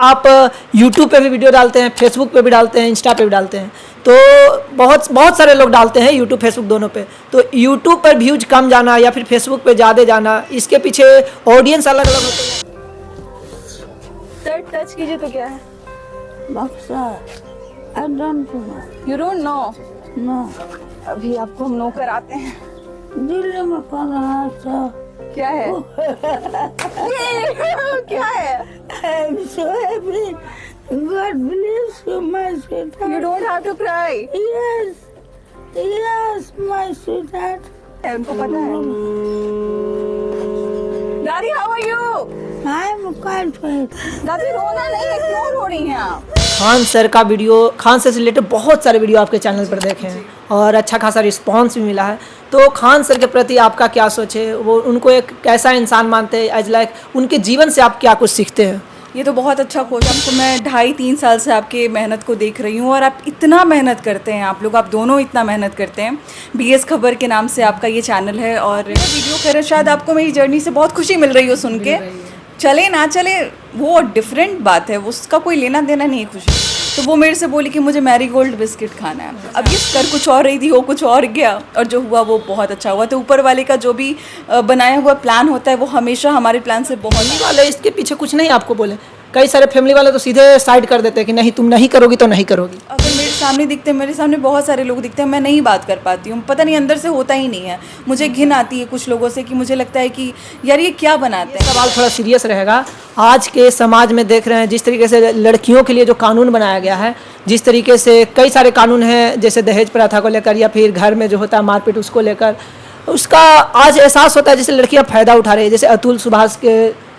आप यूट्यूब पे भी वीडियो डालते हैं, फेसबुक पे भी डालते हैं, इंस्टा पे भी डालते हैं, तो बहुत बहुत सारे लोग डालते हैं यूट्यूब फेसबुक दोनों पे। तो यूट्यूब पर व्यूज कम जाना या फिर फेसबुक पे ज़्यादा जाना, इसके पीछे ऑडियंस अलग अलग होते हैं। सर टच कीजिए तो क्या है? बक्सा I don't know. You don't know? No. अभी आपको हम नो कराते हैं। दिल में पड़ा था। क्या है? क्या है? I'm so happy. God bless you, my sweetheart. You don't have to cry. Yes. Yes, my sweetheart. उनको पता है। दादी how are you? I'm quite fine. दादी रोना नहीं है, क्यों रो रही हैं आप? खान सर का वीडियो, खान सर से रिलेटेड बहुत सारे वीडियो आपके चैनल पर देखे हैं और अच्छा खासा रिस्पांस भी मिला है। तो खान सर के प्रति आपका क्या सोच है? वो उनको एक कैसा इंसान मानते हैं? एज लाइक उनके जीवन से आप क्या कुछ सीखते हैं? ये तो बहुत अच्छा कोच। आपको मैं 2.5-3 साल से आपके मेहनत को देख रही हूँ और आप इतना मेहनत करते हैं, आप लोग, आप दोनों इतना मेहनत करते हैं। BS खबर के नाम से आपका ये चैनल है और वीडियो करें, शायद आपको मेरी जर्नी से बहुत खुशी मिल रही हो सुन के। चले ना चले वो डिफरेंट बात है, उसका कोई लेना देना नहीं है खुशी। तो वो मेरे से बोली कि मुझे मैरीगोल्ड बिस्किट खाना है। अब ये कर कुछ और रही थी, वो कुछ और गया और जो हुआ वो बहुत अच्छा हुआ। तो ऊपर वाले का जो भी बनाया हुआ प्लान होता है वो हमेशा हमारे प्लान से बहुत वाले इसके पीछे कुछ नहीं आपको बोले? कई सारे फैमिली वाले तो सीधे साइड कर देते हैं कि नहीं तुम नहीं करोगी तो नहीं करोगी। अगर मेरे सामने दिखते हैं, मेरे सामने बहुत सारे लोग दिखते हैं, मैं नहीं बात कर पाती हूँ, पता नहीं अंदर से होता ही नहीं है। मुझे घिन आती है कुछ लोगों से कि मुझे लगता है कि यार ये क्या बनाते हैं। सवाल थोड़ा सीरियस रहेगा। आज के समाज में देख रहे हैं जिस तरीके से लड़कियों के लिए जो कानून बनाया गया है, जिस तरीके से कई सारे कानून हैं, जैसे दहेज प्रथा को लेकर या फिर घर में जो होता है मारपीट उसको लेकर, उसका आज एहसास होता है जैसे लड़कियां फ़ायदा उठा रही है। जैसे अतुल सुभाष के।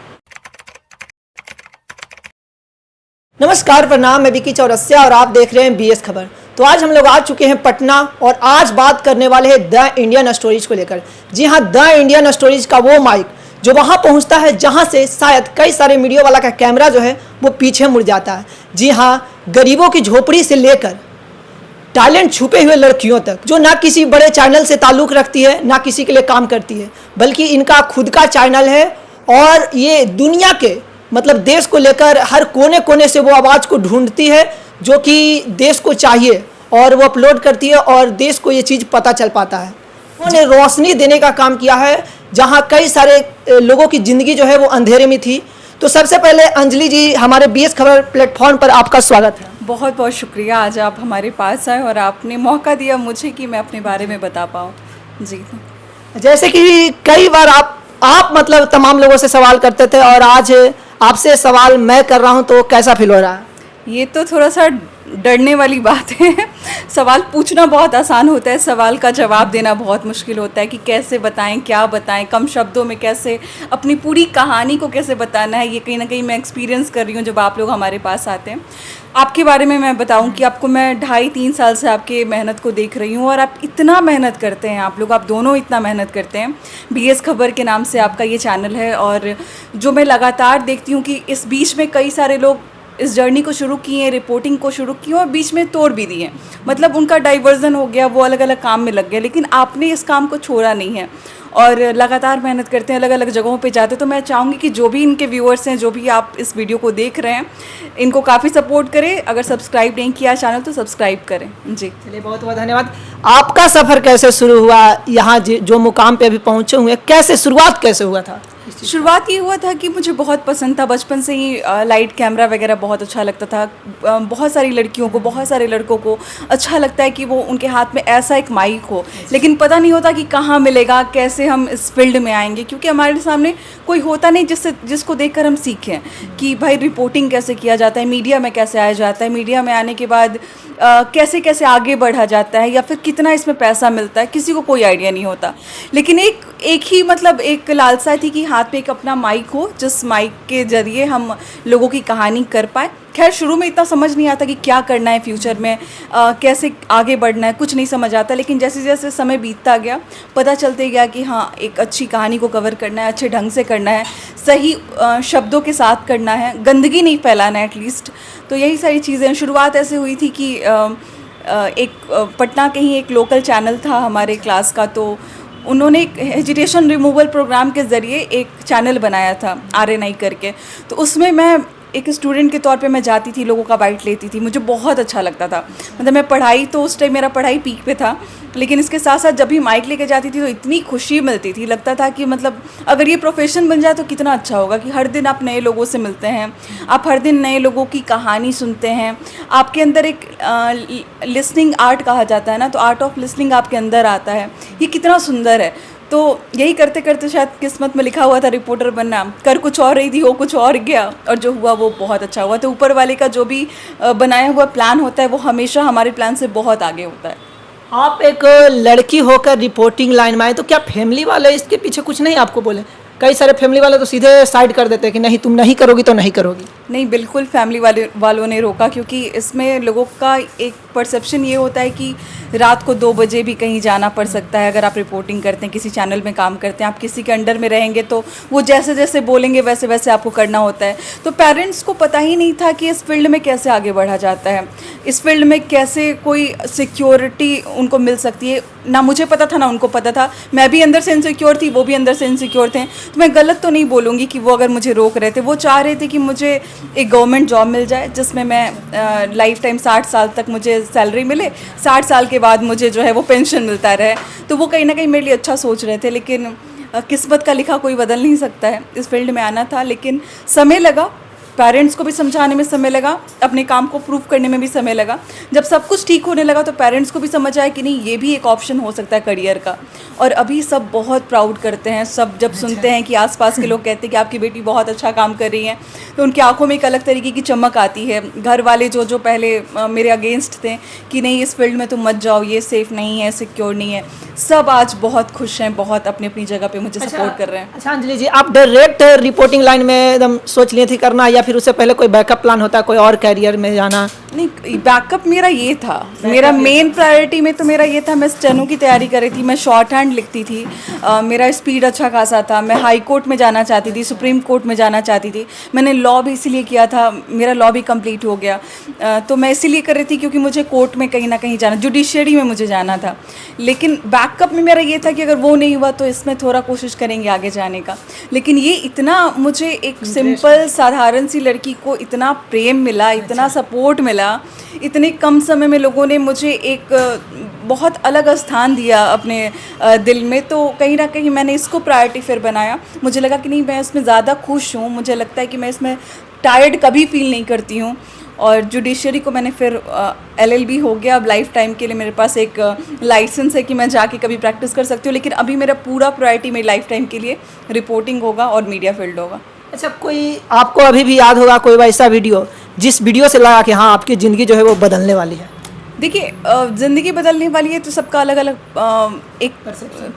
नमस्कार, प्रणाम, मैं विकी चौरसिया और आप देख रहे हैं BS खबर। तो आज हम लोग आ चुके हैं पटना और आज बात करने वाले हैं द इंडियन स्टोरीज को लेकर। जी हाँ, द इंडियन स्टोरीज का वो माइक जो वहाँ पहुँचता है जहाँ से शायद कई सारे मीडिया वाला का कैमरा जो है वो पीछे मुड़ जाता है। जी हाँ, गरीबों की झोपड़ी से लेकर टैलेंट छुपे हुए लड़कियों तक, जो ना किसी बड़े चैनल से ताल्लुक़ रखती है ना किसी के लिए काम करती है, बल्कि इनका खुद का चैनल है और ये दुनिया के मतलब देश को लेकर हर कोने कोने से वो आवाज़ को ढूंढती है जो कि देश को चाहिए और वो अपलोड करती है और देश को ये चीज़ पता चल पाता है। उन्होंने रोशनी देने का काम किया है जहाँ कई सारे लोगों की ज़िंदगी जो है वो अंधेरे में थी। तो सबसे पहले अंजलि जी, हमारे BS खबर प्लेटफॉर्म पर आपका स्वागत है। बहुत बहुत शुक्रिया, आज आप हमारे पास आए और आपने मौका दिया मुझे कि मैं अपने बारे में बता पाऊँ। जी, जैसे कि कई बार आप मतलब तमाम लोगों से सवाल करते थे और आज आपसे सवाल मैं कर रहा हूं, तो कैसा फील हो रहा है? ये तो थोड़ा सा डरने वाली बात है। सवाल पूछना बहुत आसान होता है, सवाल का जवाब देना बहुत मुश्किल होता है कि कैसे बताएं, क्या बताएं, कम शब्दों में कैसे अपनी पूरी कहानी को कैसे बताना है। ये कहीं ना कहीं मैं एक्सपीरियंस कर रही हूँ जब आप लोग हमारे पास आते हैं। आपके बारे में मैं बताऊं कि आपको मैं 2.5-3 साल से आपके मेहनत को देख रही हूं और आप इतना मेहनत करते हैं, आप लोग, आप दोनों इतना मेहनत करते हैं। BS खबर के नाम से आपका ये चैनल है और जो मैं लगातार देखती हूं कि इस बीच में कई सारे लोग इस जर्नी को शुरू किए, रिपोर्टिंग को शुरू किए और बीच में तोड़ भी दिए। मतलब उनका डाइवर्जन हो गया, वो अलग अलग काम में लग गए, लेकिन आपने इस काम को छोड़ा नहीं है और लगातार मेहनत करते हैं, अलग अलग जगहों पे जाते हैं। तो मैं चाहूँगी कि जो भी इनके व्यूअर्स हैं, जो भी आप इस वीडियो को देख रहे हैं, इनको काफ़ी सपोर्ट करें। अगर सब्सक्राइब नहीं किया चैनल तो सब्सक्राइब करें। जी, चलिए, बहुत बहुत धन्यवाद। आपका सफ़र कैसे शुरू हुआ? यहाँ जो मुकाम पे अभी पहुँचे हुए, कैसे शुरुआत कैसे हुआ था? शुरुआत ये हुआ था कि मुझे बहुत पसंद था, बचपन से ही लाइट कैमरा वगैरह बहुत अच्छा लगता था। बहुत सारी लड़कियों को, बहुत सारे लड़कों को अच्छा लगता है कि वो उनके हाथ में ऐसा एक माइक हो, लेकिन पता नहीं होता कि कहाँ मिलेगा, कैसे हम इस फील्ड में आएंगे, क्योंकि हमारे सामने कोई होता नहीं जिसको देखकर हम सीखें कि भाई रिपोर्टिंग कैसे किया जाता है, मीडिया में कैसे आया जाता है, मीडिया में आने के बाद कैसे कैसे आगे बढ़ा जाता है या फिर कितना इसमें पैसा मिलता है, किसी को कोई आइडिया नहीं होता। लेकिन एक ही मतलब एक लालसा थी कि हाथ में एक अपना माइक हो, जिस माइक के ज़रिए हम लोगों की कहानी कर पाए। खैर, शुरू में इतना समझ नहीं आता कि क्या करना है फ्यूचर में, कैसे आगे बढ़ना है, कुछ नहीं समझ आता। लेकिन जैसे जैसे समय बीतता गया पता चलते गया कि हाँ, एक अच्छी कहानी को कवर करना है, अच्छे ढंग से करना है, सही शब्दों के साथ करना है, गंदगी नहीं फैलाना है एटलीस्ट। तो यही सारी चीज़ें। शुरुआत ऐसे हुई थी कि एक पटना के ही एक लोकल चैनल था हमारे क्लास का, तो उन्होंने एक हेजिटेशन रिमूवल प्रोग्राम के ज़रिए एक चैनल बनाया था RNI करके। तो उसमें मैं एक स्टूडेंट के तौर पे मैं जाती थी, लोगों का बाइट लेती थी, मुझे बहुत अच्छा लगता था। मतलब मैं पढ़ाई तो उस टाइम मेरा पढ़ाई पीक पे था, लेकिन इसके साथ साथ जब भी माइक लेके जाती थी तो इतनी खुशी मिलती थी, लगता था कि मतलब अगर ये प्रोफेशन बन जाए तो कितना अच्छा होगा कि हर दिन आप नए लोगों से मिलते हैं, आप हर दिन नए लोगों की कहानी सुनते हैं, आपके अंदर एक लिसनिंग आर्ट कहा जाता है ना, तो आर्ट ऑफ लिसनिंग आपके अंदर आता है। ये कितना सुंदर है। तो यही करते करते शायद किस्मत में लिखा हुआ था रिपोर्टर बनना, कर कुछ और रही थी, हो कुछ और गया, और जो हुआ वो बहुत अच्छा हुआ। तो ऊपर वाले का जो भी बनाया हुआ प्लान होता है वो हमेशा हमारे प्लान से बहुत आगे होता है। आप एक लड़की होकर रिपोर्टिंग लाइन में आए, तो क्या फैमिली वाले इसके पीछे कुछ नहीं आपको बोले? कई सारे फैमिली वाले तो सीधे साइड कर देते हैं कि नहीं तुम नहीं करोगी तो नहीं करोगी। नहीं, बिल्कुल फैमिली वालों ने रोका, क्योंकि इसमें लोगों का एक परसेप्शन ये होता है कि रात को 2 बजे भी कहीं जाना पड़ सकता है। अगर आप रिपोर्टिंग करते हैं, किसी चैनल में काम करते हैं, आप किसी के अंडर में रहेंगे तो वो जैसे जैसे बोलेंगे वैसे वैसे आपको करना होता है। तो पेरेंट्स को पता ही नहीं था कि इस फील्ड में कैसे आगे बढ़ा जाता है, इस फील्ड में कैसे कोई सिक्योरिटी उनको मिल सकती है। ना मुझे पता था ना उनको पता था। मैं भी अंदर से इनसिक्योर थी, वो भी अंदर से इनसिक्योर थे। तो मैं गलत तो नहीं बोलूँगी कि वो अगर मुझे रोक रहे थे, वो चाह रहे थे कि मुझे एक गवर्नमेंट जॉब मिल जाए जिसमें मैं लाइफ टाइम 60 साल तक मुझे सैलरी मिले, 60 साल के बाद मुझे जो है वो पेंशन मिलता रहे। तो वो कहीं ना कहीं मेरे लिए अच्छा सोच रहे थे, लेकिन किस्मत का लिखा कोई बदल नहीं सकता है। इस फील्ड में आना था, लेकिन समय लगा, पेरेंट्स को भी समझाने में समय लगा, अपने काम को प्रूव करने में भी समय लगा। जब सब कुछ ठीक होने लगा तो पेरेंट्स को भी समझ आया कि नहीं, ये भी एक ऑप्शन हो सकता है करियर का। और अभी सब बहुत प्राउड करते हैं, सब जब सुनते हैं कि आसपास के लोग कहते हैं कि आपकी बेटी बहुत अच्छा काम कर रही है, तो उनकी आंखों में एक अलग तरीके की चमक आती है। घर वाले जो पहले मेरे अगेंस्ट थे कि नहीं इस फील्ड में तुम मत जाओ, ये सेफ़ नहीं है, सिक्योर नहीं है, सब आज बहुत खुश हैं, बहुत अपनी अपनी जगह पे मुझे सपोर्ट कर रहे हैं। अच्छा अंजलि जी, आप डायरेक्ट रिपोर्टिंग लाइन में एकदम सोच लिए थी करना, या फिर उससे पहले कोई बैकअप प्लान होता है, कोई और कैरियर में जाना? नहीं, बैकअप मेरा ये था, मेरा मेन प्रायोरिटी में तो मेरा ये था, मैं स्टेनो की तैयारी कर रही थी, मैं शॉर्ट हैंड लिखती थी, मेरा स्पीड अच्छा खासा था, मैं हाई कोर्ट में जाना चाहती थी, सुप्रीम कोर्ट में जाना चाहती थी। मैंने लॉ भी इसीलिए किया था, मेरा लॉ भी कंप्लीट हो गया। तो मैं इसीलिए कर रही थी क्योंकि मुझे कोर्ट में कहीं ना कहीं जाना, जुडिशरी में मुझे जाना था। लेकिन बैकअप में मेरा ये था कि अगर वो नहीं हुआ तो इसमें थोड़ा कोशिश करेंगे आगे जाने का। लेकिन ये इतना मुझे एक सिंपल साधारण सी लड़की को इतना प्रेम मिला, इतना सपोर्ट मिला, इतने कम समय में लोगों ने मुझे एक बहुत अलग स्थान दिया अपने दिल में। तो कहीं ना कहीं मैंने इसको प्रायोरिटी फिर बनाया। मुझे लगा कि नहीं, मैं इसमें ज़्यादा खुश हूँ, मुझे लगता है कि मैं इसमें टायर्ड कभी फील नहीं करती हूँ। और जुडिशरी को मैंने फिर LLB हो गया, अब लाइफ टाइम के लिए मेरे पास एक लाइसेंस है कि मैं जाके कभी प्रैक्टिस कर सकती हूँ। लेकिन अभी मेरा पूरा प्रायोरिटी मेरी लाइफ टाइम के लिए रिपोर्टिंग होगा और मीडिया फील्ड होगा। अच्छा, कोई आपको अभी भी याद होगा कोई वैसा वीडियो जिस वीडियो से लगा कि हाँ आपकी ज़िंदगी जो है वो बदलने वाली है? देखिए, ज़िंदगी बदलने वाली है तो सबका अलग अलग एक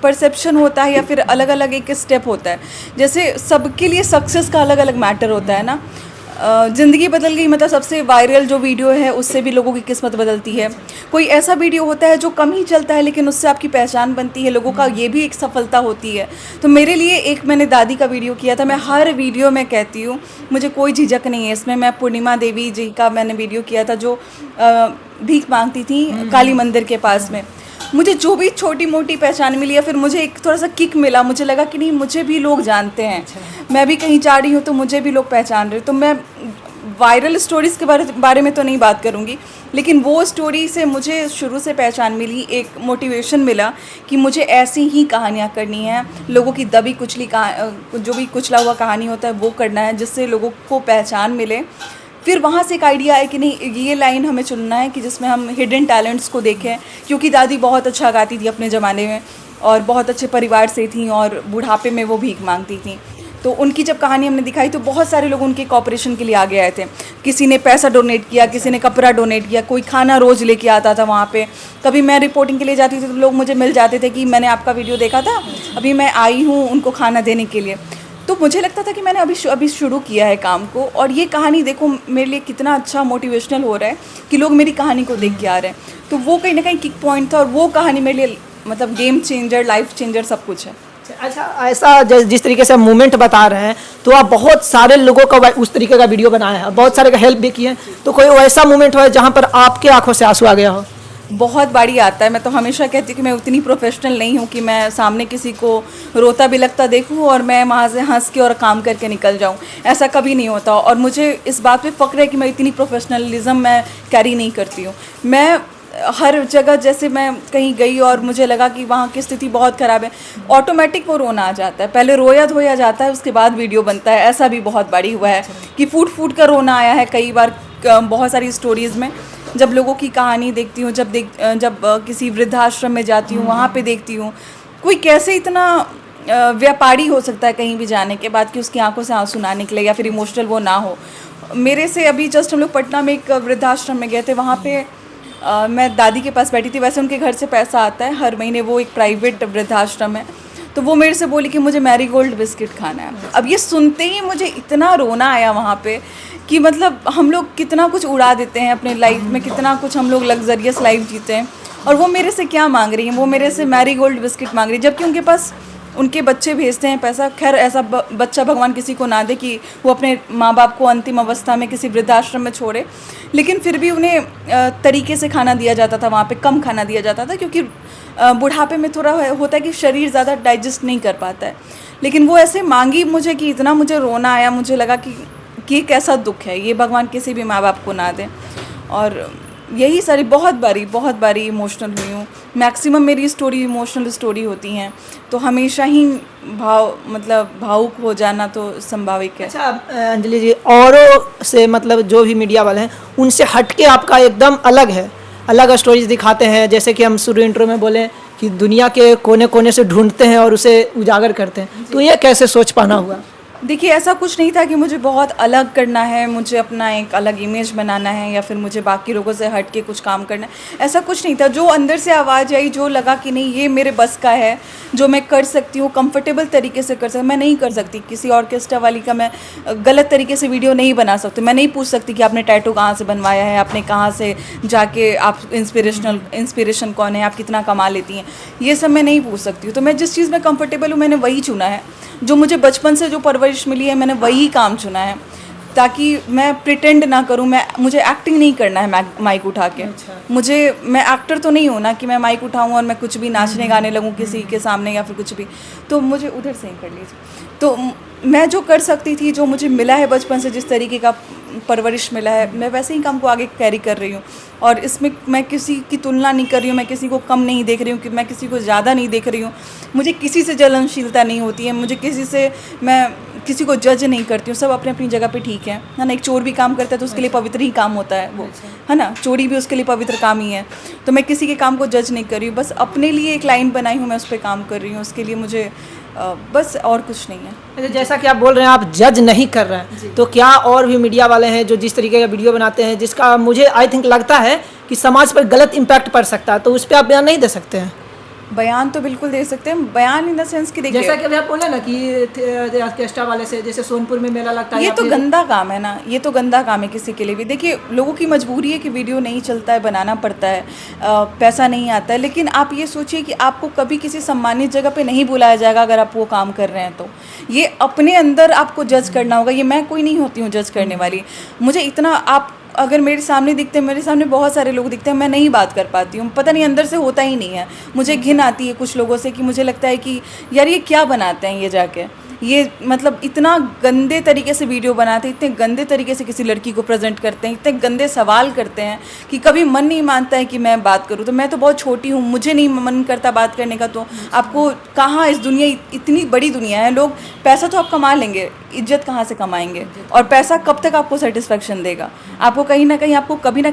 परसेप्शन होता है, या फिर अलग अलग एक स्टेप होता है। जैसे सबके लिए सक्सेस का अलग अलग मैटर होता है ना। ज़िंदगी बदल गई मतलब सबसे वायरल जो वीडियो है उससे भी लोगों की किस्मत बदलती है। कोई ऐसा वीडियो होता है जो कम ही चलता है लेकिन उससे आपकी पहचान बनती है, लोगों का ये भी एक सफलता होती है। तो मेरे लिए एक मैंने दादी का वीडियो किया था, मैं हर वीडियो में कहती हूँ, मुझे कोई झिझक नहीं है इसमें। मैं पूर्णिमा देवी जी का मैंने वीडियो किया था जो भीख मांगती थी काली मंदिर के पास में। मुझे जो भी छोटी मोटी पहचान मिली या फिर मुझे एक थोड़ा सा किक मिला, मुझे लगा कि नहीं मुझे भी लोग जानते हैं, मैं भी कहीं जा रही हूँ तो मुझे भी लोग पहचान रहे। तो मैं वायरल स्टोरीज़ के बारे में तो नहीं बात करूँगी, लेकिन वो स्टोरी से मुझे शुरू से पहचान मिली, एक मोटिवेशन मिला कि मुझे ऐसी ही कहानियाँ करनी है। लोगों की दबी कुचली जो भी कुचला हुआ कहानी होता है वो करना है जिससे लोगों को पहचान मिले। फिर वहाँ से एक आइडिया आया कि नहीं ये लाइन हमें चुनना है कि जिसमें हम हिडन टैलेंट्स को देखें, क्योंकि दादी बहुत अच्छा गाती थी अपने ज़माने में और बहुत अच्छे परिवार से थी और बुढ़ापे में वो भीख मांगती थी। तो उनकी जब कहानी हमने दिखाई तो बहुत सारे लोग उनके कॉपरेशन के लिए आगे आए थे। किसी ने पैसा डोनेट किया, किसी ने कपड़ा डोनेट किया, कोई खाना रोज़ लेके आता था वहाँ पे। कभी मैं रिपोर्टिंग के लिए जाती थी तो लोग मुझे मिल जाते थे कि मैंने आपका वीडियो देखा था, अभी मैं आई हूँ उनको खाना देने के लिए। तो मुझे लगता था कि मैंने अभी शुरू किया है काम को, और ये कहानी देखो मेरे लिए कितना अच्छा मोटिवेशनल हो रहा है कि लोग मेरी कहानी को देख के आ रहे हैं। तो वो कहीं ना कहीं किक पॉइंट था और वो कहानी मेरे लिए मतलब गेम चेंजर, लाइफ चेंजर सब कुछ है। अच्छा, ऐसा जिस तरीके से मूवमेंट बता रहे हैं तो आप बहुत सारे लोगों का उस तरीके का वीडियो बनाया है, बहुत सारे का हेल्प भी किए हैं। तो कोई वैसा मूवमेंट हो जहाँ पर आपके आंखों से आंसू आ गया हो? बहुत बारी आता है। मैं तो हमेशा कहती हूँ कि मैं उतनी प्रोफेशनल नहीं हूँ कि मैं सामने किसी को रोता बिलखता देखूँ और मैं वहाँ से हंस के और काम करके निकल जाऊँ, ऐसा कभी नहीं होता। और मुझे इस बात पे फ़क्र है कि मैं इतनी प्रोफेशनलिज्म मैं कैरी नहीं करती हूँ। मैं हर जगह जैसे मैं कहीं गई और मुझे लगा कि वहाँ की स्थिति बहुत ख़राब है, ऑटोमेटिक वो रोना आ जाता है। पहले रोया धोया जाता है, उसके बाद वीडियो बनता है। ऐसा भी बहुत बारी हुआ है कि फूट फूट कर रोना आया है कई बार, बहुत सारी स्टोरीज़ में जब लोगों की कहानी देखती हूँ, जब किसी वृद्धाश्रम में जाती हूँ, वहाँ पे देखती हूँ कोई कैसे इतना व्यापारी हो सकता है कहीं भी जाने के बाद कि उसकी आंखों से आंसू ना निकले या फिर इमोशनल वो ना हो। मेरे से अभी जस्ट हम लोग पटना में एक वृद्धाश्रम में गए थे, वहाँ पे मैं दादी के पास बैठी थी। वैसे उनके घर से पैसा आता है हर महीने, वो एक प्राइवेट वृद्धाश्रम है। तो वो मेरे से बोली कि मुझे मैरीगोल्ड बिस्किट खाना है। अब ये सुनते ही मुझे इतना रोना आया वहाँ पे कि मतलब हम लोग कितना कुछ उड़ा देते हैं अपने लाइफ में, कितना कुछ हम लोग लग्जरियस लाइफ जीते हैं, और वो मेरे से क्या मांग रही हैं? वो मेरे से मैरीगोल्ड बिस्किट मांग रही है, जबकि उनके पास उनके बच्चे भेजते हैं पैसा। खैर ऐसा बच्चा भगवान किसी को ना दे कि वो अपने माँ बाप को अंतिम अवस्था में किसी वृद्धाश्रम में छोड़े, लेकिन फिर भी उन्हें तरीके से खाना दिया जाता था वहाँ पे, कम खाना दिया जाता था, क्योंकि बुढ़ापे में थोड़ा होता है कि शरीर ज़्यादा डाइजेस्ट नहीं कर पाता है। लेकिन वो ऐसे मांगी मुझे कि इतना मुझे रोना आया, मुझे लगा कि ये कैसा दुख है, ये भगवान किसी भी माँ बाप को ना दे। और यही सारी बहुत बारी इमोशनल हुई हूँ। मैक्सिमम मेरी स्टोरी इमोशनल स्टोरी होती हैं, तो हमेशा ही भावुक हो जाना तो संभाविक है। अच्छा अंजलि जी, औरों से मतलब जो भी मीडिया वाले हैं उनसे हटके आपका एकदम अलग है, अलग स्टोरीज दिखाते हैं। जैसे कि हम शुरू इंट्रो में बोले कि दुनिया के कोने कोने से ढूंढते हैं और उसे उजागर करते हैं, तो ये कैसे सोच पाना हुआ? देखिए, ऐसा कुछ नहीं था कि मुझे बहुत अलग करना है, मुझे अपना एक अलग इमेज बनाना है, या फिर मुझे बाकी लोगों से हट के कुछ काम करना है। ऐसा कुछ नहीं था। जो अंदर से आवाज़ आई, जो लगा कि नहीं ये मेरे बस का है, जो मैं कर सकती हूँ, कंफर्टेबल तरीके से कर सकती, मैं नहीं कर सकती किसी ऑर्केस्ट्रा वाली का मैं गलत तरीके से वीडियो नहीं बना सकती। मैं नहीं पूछ सकती कि आपने टैटू कहाँ से बनवाया है, आपने कहाँ से जाके आप इंस्पिरेशन कौन है, आप कितना कमा लेती हैं, ये सब मैं नहीं पूछ सकती हूँ। तो मैं जिस चीज़ में कंफर्टेबल हूँ मैंने वही चुना है। जो मुझे बचपन से जो परवरिश मिली है मैंने वही काम चुना है, ताकि मैं प्रिटेंड ना करूं। मुझे एक्टिंग नहीं करना है माइक उठा के। मैं एक्टर तो नहीं हूं ना कि मैं माइक उठाऊं और मैं कुछ भी नाचने गाने लगूं किसी के सामने या फिर कुछ भी। तो मुझे उधर से ही कर लीजिए। तो मैं जो कर सकती थी, जो मुझे मिला है बचपन से, जिस तरीके का परवरिश मिला है, मैं वैसे ही काम को आगे कैरी कर रही हूँ। और इसमें मैं किसी की तुलना नहीं कर रही हूँ, मैं किसी को कम नहीं देख रही हूँ, कि मैं किसी को ज़्यादा नहीं देख रही हूँ। मुझे किसी से जलनशीलता नहीं होती है, मैं किसी को जज नहीं करती हूँ। सब अपनी अपनी जगह पे ठीक है ना। एक चोर भी काम करता है तो उसके लिए पवित्र ही काम होता है वो, है ना। चोरी भी उसके लिए पवित्र काम ही है। तो मैं किसी के काम को जज नहीं कर रही हूँ, बस अपने लिए एक लाइन बनाई हूँ, मैं उस पर काम कर रही हूँ। उसके लिए मुझे बस और कुछ नहीं है। जैसा कि आप बोल रहे हैं आप जज नहीं कर रहे हैं, तो क्या और भी मीडिया वाले हैं जो जिस तरीके का वीडियो बनाते हैं, जिसका मुझे आई थिंक लगता है कि समाज पर गलत इम्पैक्ट पड़ सकता है, तो उस पर आप बयान नहीं दे सकते हैं? बयान तो बिल्कुल दे सकते हैं। बयान इन द सेंस कि देखिए, जैसा कि अभी आप बोले ना कि ऑर्केस्ट्रा वाले से, जैसे सोनपुर में मेला लगता है, ये तो गंदा काम है ना, ये तो गंदा काम है किसी के लिए भी। देखिए, लोगों की मजबूरी है कि वीडियो नहीं चलता है, बनाना पड़ता है, पैसा नहीं आता है। लेकिन आप ये सोचिए कि आपको कभी किसी सम्मानित जगह पे नहीं बुलाया जाएगा अगर आप वो काम कर रहे हैं। तो ये अपने अंदर आपको जज करना होगा। ये मैं कोई नहीं होती हूँ जज करने वाली। मुझे इतना, आप अगर मेरे सामने दिखते हैं, मेरे सामने बहुत सारे लोग दिखते हैं, मैं नहीं बात कर पाती हूँ। पता नहीं अंदर से होता ही नहीं है। मुझे घिन आती है कुछ लोगों से, कि मुझे लगता है कि यार ये क्या बनाते हैं, ये जाके ये मतलब इतना गंदे तरीके से वीडियो बनाते हैं, इतने गंदे तरीके से किसी लड़की को प्रेजेंट करते हैं, इतने गंदे सवाल करते हैं कि कभी मन नहीं मानता है कि मैं बात करूँ। तो मैं तो बहुत छोटी हूँ, मुझे नहीं मन करता बात करने का। तो आपको कहाँ, इस दुनिया इतनी बड़ी दुनिया है, लोग पैसा तो आप कमा लेंगे, इज्जत कहाँ से कमाएंगे? और पैसा कब तक आपको सेटिस्फेक्शन देगा? आपको कहीं ना कहीं, आपको कभी ना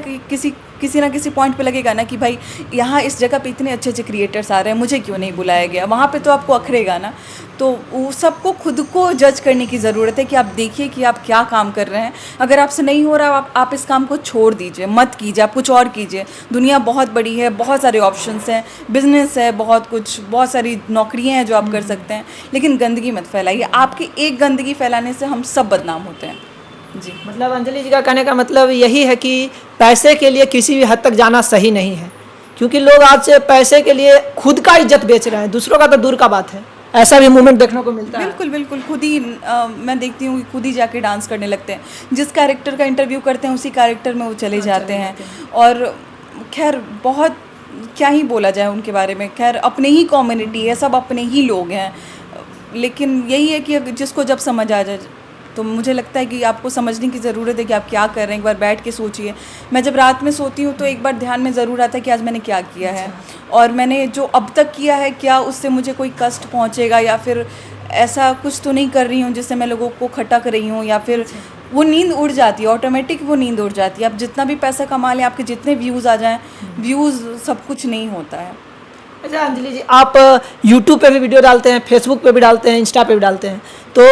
किसी ना किसी पॉइंट पे लगेगा ना कि भाई यहाँ इस जगह पे इतने अच्छे अच्छे क्रिएटर्स आ रहे हैं, मुझे क्यों नहीं बुलाया गया? वहाँ पे तो आपको अखरेगा ना। तो वो सबको खुद को जज करने की ज़रूरत है कि आप देखिए कि आप क्या काम कर रहे हैं। अगर आपसे नहीं हो रहा, आप इस काम को छोड़ दीजिए, मत कीजिए, आप कुछ और कीजिए। दुनिया बहुत बड़ी है, बहुत सारे ऑप्शंस हैं, बिजनेस है, बहुत सारी नौकरियाँ हैं जो आप कर सकते हैं। लेकिन गंदगी मत फैलाइए। आपकी एक गंदगी फैलाने से हम सब बदनाम होते हैं। जी, मतलब अंजलि जी का कहने का मतलब यही है कि पैसे के लिए किसी भी हद तक जाना सही नहीं है, क्योंकि लोग आज से पैसे के लिए खुद का इज्जत बेच रहे हैं, दूसरों का तो दूर का बात है। ऐसा भी मूवमेंट देखने को मिलता है। बिल्कुल खुद ही मैं देखती हूँ खुद ही जाके डांस करने लगते हैं। जिस कैरेक्टर का इंटरव्यू करते हैं उसी कैरेक्टर में वो चले जाते हैं। और खैर बहुत क्या ही बोला जाए उनके बारे में। खैर अपने ही कम्युनिटी है, सब अपने ही लोग हैं, लेकिन यही है कि जिसको जब समझ आ जाए, तो मुझे लगता है कि आपको समझने की ज़रूरत है कि आप क्या कर रहे हैं। एक बार बैठ के सोचिए। मैं जब रात में सोती हूँ तो एक बार ध्यान में ज़रूर आता है कि आज मैंने क्या किया है, और मैंने जो अब तक किया है क्या उससे मुझे कोई कष्ट पहुँचेगा, या फिर ऐसा कुछ तो नहीं कर रही हूँ जिससे मैं लोगों को खटक रही हूँ, या फिर वो नींद उड़ जाती है, ऑटोमेटिक वो नींद उड़ जाती है। आप जितना भी पैसा कमा लें, आपके जितने व्यूज़ आ जाएं, व्यूज़ सब कुछ नहीं होता है। अच्छा अंजलि जी, आप यूट्यूब पे भी वीडियो डालते हैं, फेसबुक पे भी डालते हैं, इंस्टा पे भी डालते हैं, तो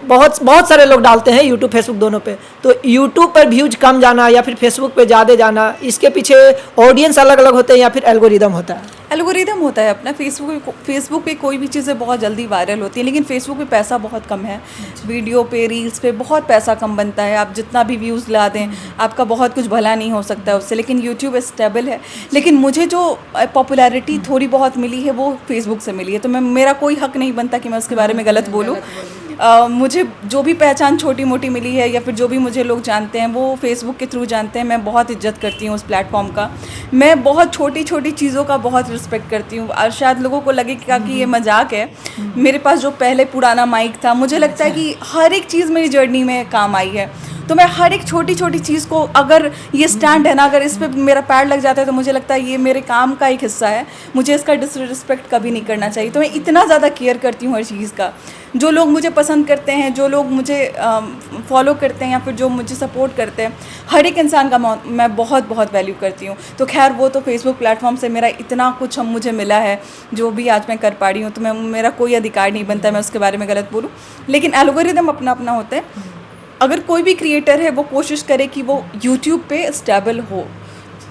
बहुत बहुत सारे लोग डालते हैं यूट्यूब फेसबुक दोनों पे। तो यूट्यूब पर व्यूज कम जाना या फिर फेसबुक पे ज़्यादा जाना, इसके पीछे ऑडियंस अलग अलग होते हैं या फिर एल्गोरिदम होता है? एल्गोरिदम होता है अपना। फेसबुक पे कोई भी चीज़ें बहुत जल्दी वायरल होती हैं, लेकिन फेसबुक पे पैसा बहुत कम है। वीडियो पे, रील्स पे बहुत पैसा कम बनता है। आप जितना भी व्यूज़ ला दें, आपका बहुत कुछ भला नहीं हो सकता है उससे। लेकिन यूट्यूब स्टेबल है। लेकिन मुझे जो पॉपुलैरिटी थोड़ी बहुत मिली है वो फेसबुक से मिली है, तो मेरा कोई हक नहीं बनता कि मैं उसके बारे में गलत बोलूँ। मुझे जो भी पहचान छोटी मोटी मिली है या फिर जो भी मुझे लोग जानते हैं वो फेसबुक के थ्रू जानते हैं। मैं बहुत इज्जत करती हूँ उस प्लेटफॉर्म का। मैं बहुत छोटी छोटी चीज़ों का बहुत रिस्पेक्ट करती हूँ। और शायद लोगों को लगेगा कि ये मजाक है। मेरे पास जो पहले पुराना माइक था, मुझे लगता है कि हर एक चीज़ मेरी जर्नी में काम आई है। तो मैं हर एक छोटी छोटी चीज़ को, अगर ये स्टैंड है ना, अगर इस पर मेरा पैर लग जाता है तो मुझे लगता है ये मेरे काम का एक हिस्सा है, मुझे इसका डिसरिस्पेक्ट कभी नहीं करना चाहिए। तो मैं इतना ज़्यादा केयर करती हूँ हर चीज़ का। जो लोग मुझे पसंद करते हैं, जो लोग मुझे फॉलो करते हैं या फिर जो मुझे सपोर्ट करते हैं, हर एक इंसान का मैं बहुत बहुत वैल्यू करती हूँ। तो खैर वो तो फेसबुक प्लेटफॉर्म से मेरा इतना कुछ मुझे मिला है, जो भी आज मैं कर पा रही हूँ, तो मेरा कोई अधिकार नहीं बनता मैं उसके बारे में गलत बोलूँ। लेकिन एल्गोरिदम अपना अपना होता है। अगर कोई भी क्रिएटर है वो कोशिश करे कि वो यूट्यूब पे स्टेबल हो,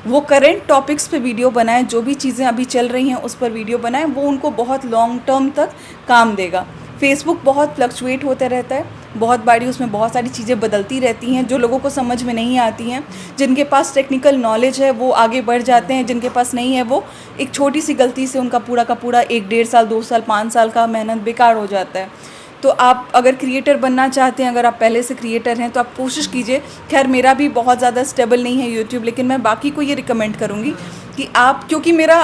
वो करेंट टॉपिक्स पे वीडियो बनाए, जो भी चीज़ें अभी चल रही हैं उस पर वीडियो बनाए, वो उनको बहुत लॉन्ग टर्म तक काम देगा। फेसबुक बहुत फ्लक्चुएट होता रहता है, बहुत बारी उसमें बहुत सारी चीज़ें बदलती रहती हैं जो लोगों को समझ में नहीं आती हैं। जिनके पास टेक्निकल नॉलेज है वो आगे बढ़ जाते हैं, जिनके पास नहीं है वो एक छोटी सी गलती से उनका पूरा का पूरा 1-1.5 साल, 2 साल, 5 साल का मेहनत बेकार हो जाता है। तो आप अगर क्रिएटर बनना चाहते हैं, अगर आप पहले से क्रिएटर हैं, तो आप कोशिश कीजिए। खैर मेरा भी बहुत ज़्यादा स्टेबल नहीं है यूट्यूब, लेकिन मैं बाकी को ये रिकमेंड करूँगी कि आप, क्योंकि मेरा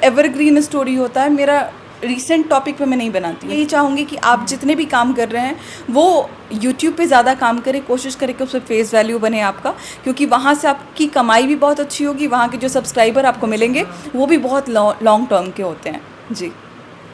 एवरग्रीन स्टोरी होता है, मेरा रिसेंट टॉपिक पे मैं नहीं बनाती। यही चाहूँगी कि आप जितने भी काम कर रहे हैं वो यूट्यूब पे ज़्यादा काम करें, कोशिश करें कि उस पर फेस वैल्यू बने आपका, क्योंकि वहाँ से आपकी कमाई भी बहुत अच्छी होगी। वहाँ के जो सब्सक्राइबर आपको मिलेंगे वो भी बहुत लॉन्ग टर्म के होते हैं। जी।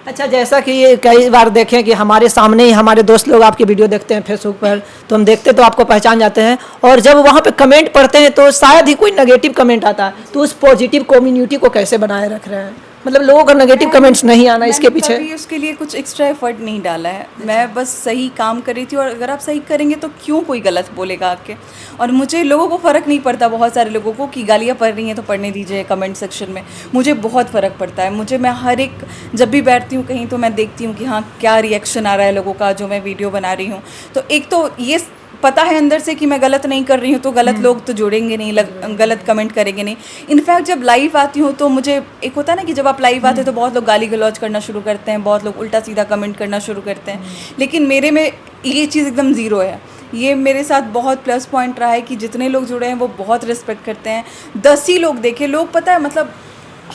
अच्छा, जैसा कि ये कई बार देखें कि हमारे सामने ही हमारे दोस्त लोग आपकी वीडियो देखते हैं फेसबुक पर, तो हम देखते तो आपको पहचान जाते हैं, और जब वहाँ पे कमेंट पढ़ते हैं तो शायद ही कोई नेगेटिव कमेंट आता है, तो उस पॉजिटिव कम्युनिटी को कैसे बनाए रख रहे हैं? मतलब लोगों का नेगेटिव कमेंट्स नहीं आना, इसके पीछे कभी उसके लिए कुछ एक्स्ट्रा एफर्ट नहीं डाला है। मैं बस सही काम कर रही थी, और अगर आप सही करेंगे तो क्यों कोई गलत बोलेगा आके। और मुझे लोगों को फ़र्क नहीं पड़ता, बहुत सारे लोगों को, कि गालियाँ पड़ रही हैं तो पढ़ने दीजिए कमेंट सेक्शन में। मुझे बहुत फ़र्क पड़ता है। मैं हर एक, जब भी बैठती हूँ कहीं, तो मैं देखती हूँ कि हाँ क्या रिएक्शन आ रहा है लोगों का जो मैं वीडियो बना रही हूँ। तो एक तो ये पता है अंदर से कि मैं गलत नहीं कर रही हूँ, तो गलत लोग तो जुड़ेंगे नहीं, गलत कमेंट करेंगे नहीं। इनफैक्ट जब लाइव आती हूँ तो मुझे एक होता है ना कि जब आप लाइव आते हैं तो बहुत लोग गाली गलौज करना शुरू करते हैं, बहुत लोग उल्टा सीधा कमेंट करना शुरू करते हैं, लेकिन मेरे में ये चीज़ एकदम ज़ीरो है। ये मेरे साथ बहुत प्लस पॉइंट रहा है कि जितने लोग जुड़े हैं वो बहुत रिस्पेक्ट करते हैं। 10 ही लोग देखे, लोग पता है मतलब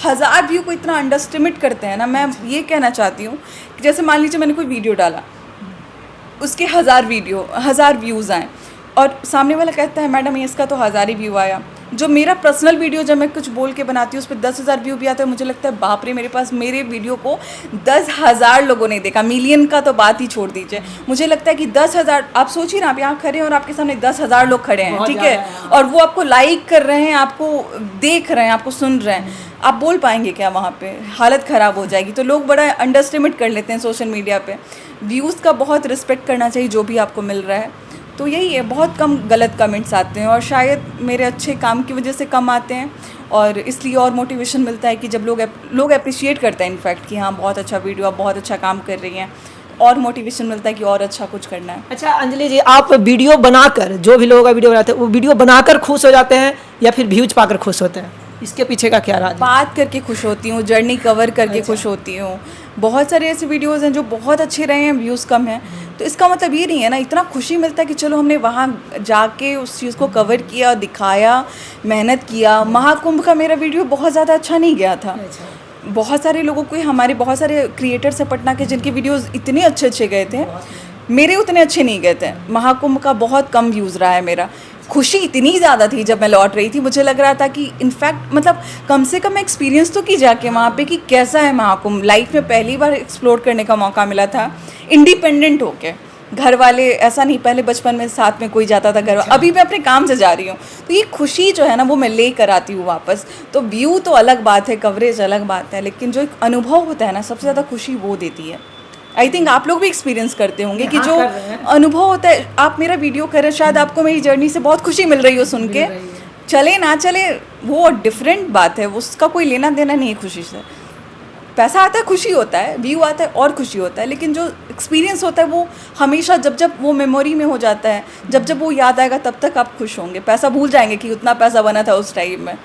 1000 व्यू को इतना अंडरस्टिमेट करते हैं ना। मैं ये कहना चाहती हूँ कि जैसे मान लीजिए मैंने कोई वीडियो डाला, उसके 1000 व्यूज़ आए, और सामने वाला कहता है मैडम इसका तो 1000 ही व्यू आया। जो मेरा पर्सनल वीडियो जब मैं कुछ बोल के बनाती हूँ उस पर 10,000 व्यू भी आता है, मुझे लगता है बाप रे, मेरे वीडियो को 10,000 लोगों ने देखा। मिलियन का तो बात ही छोड़ दीजिए। मुझे लगता है कि 10,000, आप सोचिए ना, आप यहाँ खड़े हैं और आपके सामने 10,000 लोग खड़े हैं, ठीक है, और वो आपको लाइक कर रहे हैं, आपको देख रहे हैं, आपको सुन रहे हैं। आप बोल पाएंगे क्या? वहाँ पे हालत ख़राब हो जाएगी। तो लोग बड़ा अंडरस्टिमेट कर लेते हैं सोशल मीडिया पे। व्यूज़ का बहुत रिस्पेक्ट करना चाहिए जो भी आपको मिल रहा है। तो यही है, बहुत कम गलत कमेंट्स आते हैं, और शायद मेरे अच्छे काम की वजह से कम आते हैं, और इसलिए और मोटिवेशन मिलता है कि जब लोग अप्रिशिएट करते हैं इनफैक्ट कि हाँ बहुत अच्छा वीडियो, आप बहुत अच्छा काम कर रही हैं, और मोटिवेशन मिलता है कि और अच्छा कुछ करना है। अच्छा अंजलि जी, आप वीडियो बनाकर, जो भी लोगों का वीडियो बनाते हैं, वो वीडियो बनाकर खुश हो जाते हैं या फिर व्यूज पाकर खुश होते हैं? इसके पीछे का क्या राज है? बात करके खुश होती हूँ, जर्नी कवर करके खुश होती हूँ। बहुत सारे ऐसे वीडियोस हैं जो बहुत अच्छे रहे हैं, व्यूज़ कम हैं, तो इसका मतलब ये नहीं है ना, इतना खुशी मिलता है कि चलो हमने वहाँ जाके उस चीज़ को कवर किया, दिखाया, मेहनत किया। महाकुंभ का मेरा वीडियो बहुत ज़्यादा अच्छा नहीं गया था। बहुत सारे लोगों को, हमारे बहुत सारे क्रिएटर्स हैं पटना के जिनके वीडियोस इतने अच्छे अच्छे गए थे, मेरे उतने अच्छे नहीं गए थे। महाकुंभ का बहुत कम व्यूज़ रहा है मेरा। खुशी इतनी ज़्यादा थी जब मैं लौट रही थी, मुझे लग रहा था कि इनफैक्ट मतलब कम से कम एक्सपीरियंस तो की जाके वहाँ पे कि कैसा है महाकुंभ। लाइफ में पहली बार एक्सप्लोर करने का मौका मिला था इंडिपेंडेंट होके। घर वाले ऐसा नहीं, पहले बचपन में साथ में कोई जाता था घर, अभी मैं अपने काम से जा रही हूँ, तो ये खुशी जो है ना वो मैं ले कर आती हूँ वापस। तो व्यू तो अलग बात है, कवरेज अलग बात है, लेकिन जो एक अनुभव होता है ना, सबसे ज़्यादा खुशी वो देती है। आई थिंक आप लोग भी एक्सपीरियंस करते होंगे कि जो अनुभव होता है, आप मेरा वीडियो करें, शायद आपको मेरी जर्नी से बहुत खुशी मिल रही हो सुन के, चले ना चले वो डिफरेंट बात है, उसका कोई लेना देना नहीं है खुशी से। पैसा आता है, खुशी होता है, व्यू आता है और खुशी होता है, लेकिन जो एक्सपीरियंस होता है वो हमेशा जब जब वो मेमोरी में हो जाता है, जब जब वो याद आएगा तब तक आप खुश होंगे। पैसा भूल जाएंगे कि उतना पैसा बना था उस टाइम में।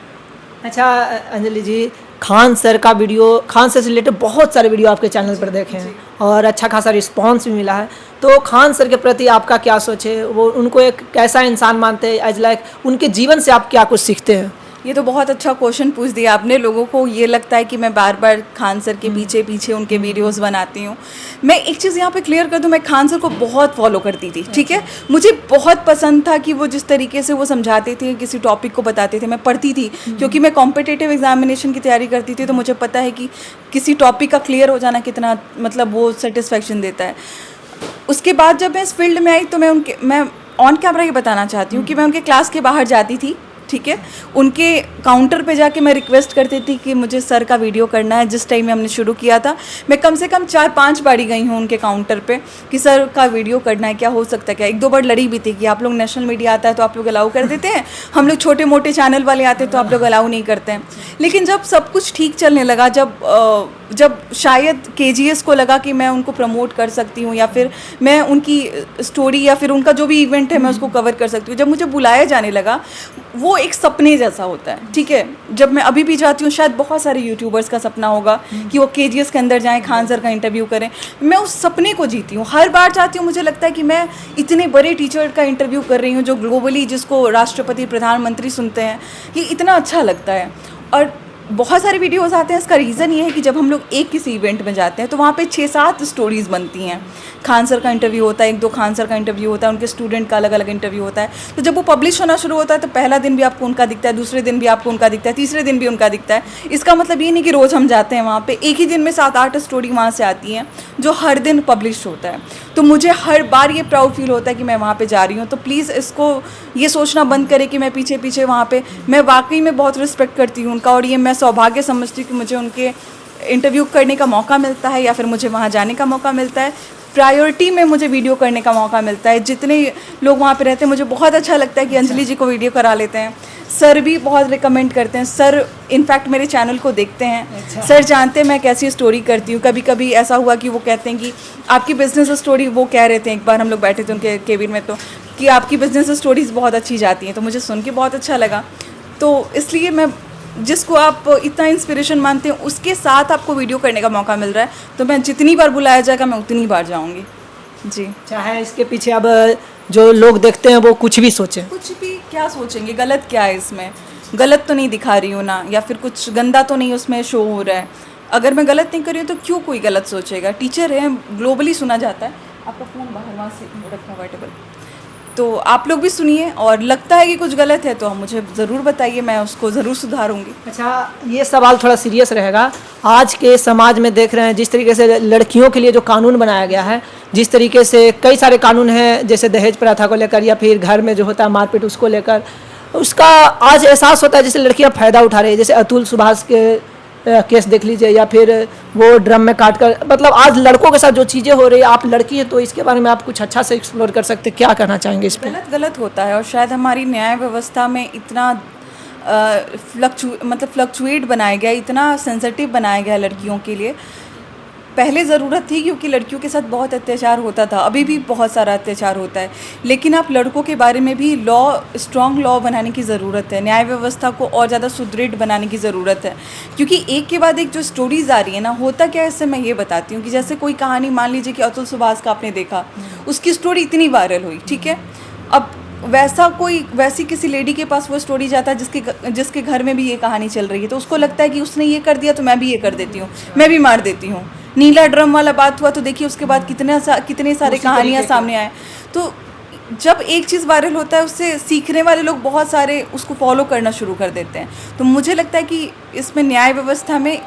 अच्छा अंजलि जी, खान सर का वीडियो, खान सर से रिलेटेड बहुत सारे वीडियो आपके चैनल पर देखे हैं और अच्छा खासा रिस्पांस भी मिला है, तो खान सर के प्रति आपका क्या सोच है? वो उनको एक कैसा इंसान मानते हैं, एज लाइक उनके जीवन से आप क्या कुछ सीखते हैं? ये तो बहुत अच्छा क्वेश्चन पूछ दिया आपने। लोगों को ये लगता है कि मैं बार बार खान सर के पीछे पीछे उनके वीडियोस बनाती हूँ। मैं एक चीज़ यहाँ पे क्लियर कर दूँ, मैं खान सर को बहुत फॉलो करती थी, ठीक है। मुझे बहुत पसंद था कि वो जिस तरीके से वो समझाते थे, किसी टॉपिक को बताते थे, मैं पढ़ती थी क्योंकि मैं कॉम्पिटिटिव एग्जामिनेशन की तैयारी करती थी, तो मुझे पता है कि किसी टॉपिक का क्लियर हो जाना कितना मतलब वो सेटिस्फेक्शन देता है। उसके बाद जब मैं इस फील्ड में आई तो मैं ऑन कैमरा ये बताना चाहती हूँ कि मैं उनके क्लास के बाहर जाती थी, ठीक है। उनके काउंटर पे जाके मैं रिक्वेस्ट करती थी कि मुझे सर का वीडियो करना है। जिस टाइम में हमने शुरू किया था, मैं कम से कम 4-5 बारी गई हूँ उनके काउंटर पे कि सर का वीडियो करना है, क्या हो सकता है क्या। 1-2 बार लड़ी भी थी कि आप लोग नेशनल मीडिया आता है तो आप लोग अलाउ कर देते हैं, हम लोग छोटे मोटे चैनल वाले आते हैं तो आप लोग अलाउ नहीं करते हैं। लेकिन जब सब कुछ ठीक चलने लगा, जब शायद KGS को लगा कि मैं उनको प्रमोट कर सकती हूँ या फिर मैं उनकी स्टोरी या फिर उनका जो भी इवेंट है मैं उसको कवर कर सकती हूँ, जब मुझे बुलाया जाने लगा, वो एक सपने जैसा होता है, ठीक है। जब मैं अभी भी जाती हूँ, शायद बहुत सारे यूट्यूबर्स का सपना होगा कि वो KGS के अंदर जाएं, खान सर का इंटरव्यू करें। मैं उस सपने को जीती हूँ, हर बार जाती हूँ, मुझे लगता है कि मैं इतने बड़े टीचर का इंटरव्यू कर रही हूँ जो ग्लोबली, जिसको राष्ट्रपति प्रधानमंत्री सुनते हैं, ये इतना अच्छा लगता है। और बहुत सारे वीडियोस आते हैं, इसका रीज़न ये है कि जब हम लोग एक किसी इवेंट में जाते हैं तो वहाँ पे 6-7 स्टोरीज़ बनती हैं। खान सर का इंटरव्यू होता है, 1-2 खान सर का इंटरव्यू होता है, उनके स्टूडेंट का अलग अलग इंटरव्यू होता है। तो जब वो पब्लिश होना शुरू होता है तो पहला दिन भी आपको उनका दिखता है, दूसरे दिन भी आपको उनका दिखता है, तीसरे दिन भी उनका दिखता है। इसका मतलब ये नहीं कि रोज़ हम जाते हैं वहाँ पर, एक ही दिन में 7-8 स्टोरी वहाँ से आती हैं जो हर दिन पब्लिश होता है। तो मुझे हर बार ये प्राउड फील होता है कि मैं वहाँ पे जा रही हूँ। तो प्लीज़ इसको ये सोचना बंद करें कि मैं पीछे पीछे वहाँ पे, मैं वाकई में बहुत रिस्पेक्ट करती हूँ उनका, और ये मैं सौभाग्य समझती हूँ कि मुझे उनके इंटरव्यू करने का मौका मिलता है या फिर मुझे वहाँ जाने का मौका मिलता है। प्रायोरिटी में मुझे वीडियो करने का मौका मिलता है। जितने लोग वहाँ पे रहते हैं, मुझे बहुत अच्छा लगता है कि अंजलि जी को वीडियो करा लेते हैं। सर भी बहुत रिकमेंड करते हैं, सर इनफैक्ट मेरे चैनल को देखते हैं। सर जानते हैं मैं कैसी स्टोरी करती हूँ। कभी कभी ऐसा हुआ कि वो कहते हैं कि आपकी बिज़नेस स्टोरी, वो कह रहे थे, एक बार हम लोग बैठे थे उनके केबिन में, तो कि आपकी बिज़नेस स्टोरीज़ बहुत अच्छी जाती हैं, तो मुझे सुन के बहुत अच्छा लगा। तो इसलिए मैं, जिसको आप इतना इंस्पिरेशन मानते हैं उसके साथ आपको वीडियो करने का मौका मिल रहा है, तो मैं जितनी बार बुलाया जाएगा मैं उतनी बार जाऊँगी जी। चाहे इसके पीछे अब जो लोग देखते हैं वो कुछ भी सोचें, कुछ भी क्या सोचेंगे, गलत क्या है इसमें, गलत तो नहीं दिखा रही हूँ ना, या फिर कुछ गंदा तो नहीं उसमें शो हो रहा है। अगर मैं गलत नहीं कर रही हूँ तो क्यों कोई गलत सोचेगा। टीचर है, ग्लोबली सुना जाता है। आपका फ़ोन बाहर वहाँ से रखना कंफर्टेबल, तो आप लोग भी सुनिए, और लगता है कि कुछ गलत है तो आप मुझे ज़रूर बताइए, मैं उसको ज़रूर सुधारूंगी। अच्छा, ये सवाल थोड़ा सीरियस रहेगा। आज के समाज में देख रहे हैं जिस तरीके से लड़कियों के लिए जो कानून बनाया गया है, जिस तरीके से कई सारे कानून हैं, जैसे दहेज प्रथा को लेकर या फिर घर में जो होता है मारपीट उसको लेकर, उसका आज एहसास होता है जैसे लड़कियां फ़ायदा उठा रही है। जैसे अतुल सुभाष के केस देख लीजिए, या फिर वो ड्रम में काट कर, मतलब आज लड़कों के साथ जो चीज़ें हो रही है, आप लड़की हैं तो इसके बारे में आप कुछ अच्छा से एक्सप्लोर कर सकते, क्या कहना चाहेंगे इस पर? गलत होता है, और शायद हमारी न्याय व्यवस्था में इतना फ्लक्चुएट बनाया गया, इतना सेंसिटिव बनाया गया लड़कियों के लिए। पहले ज़रूरत थी क्योंकि लड़कियों के साथ बहुत अत्याचार होता था, अभी भी बहुत सारा अत्याचार होता है, लेकिन आप लड़कों के बारे में भी स्ट्रॉन्ग लॉ बनाने की ज़रूरत है, न्याय व्यवस्था को और ज़्यादा सुदृढ़ बनाने की ज़रूरत है। क्योंकि एक के बाद एक जो स्टोरीज़ आ रही है ना, होता क्या है इससे मैं ये बताती हूँ कि जैसे कोई कहानी मान लीजिए कि अतुल सुभाष का आपने देखा, उसकी स्टोरी इतनी वायरल हुई, ठीक है, अब वैसी किसी लेडी के पास वो स्टोरी जाता है जिसके घर में भी ये कहानी चल रही है, तो उसको लगता है कि उसने ये कर दिया तो मैं भी ये कर देती हूँ, मैं भी मार देती हूँ। नीला ड्रम वाला बात हुआ तो देखिए उसके बाद कितने सारे कहानियाँ सामने आए। तो जब एक चीज़ वायरल होता है उससे सीखने वाले लोग बहुत सारे उसको फॉलो करना शुरू कर देते हैं। तो मुझे लगता है कि इसमें न्याय व्यवस्था में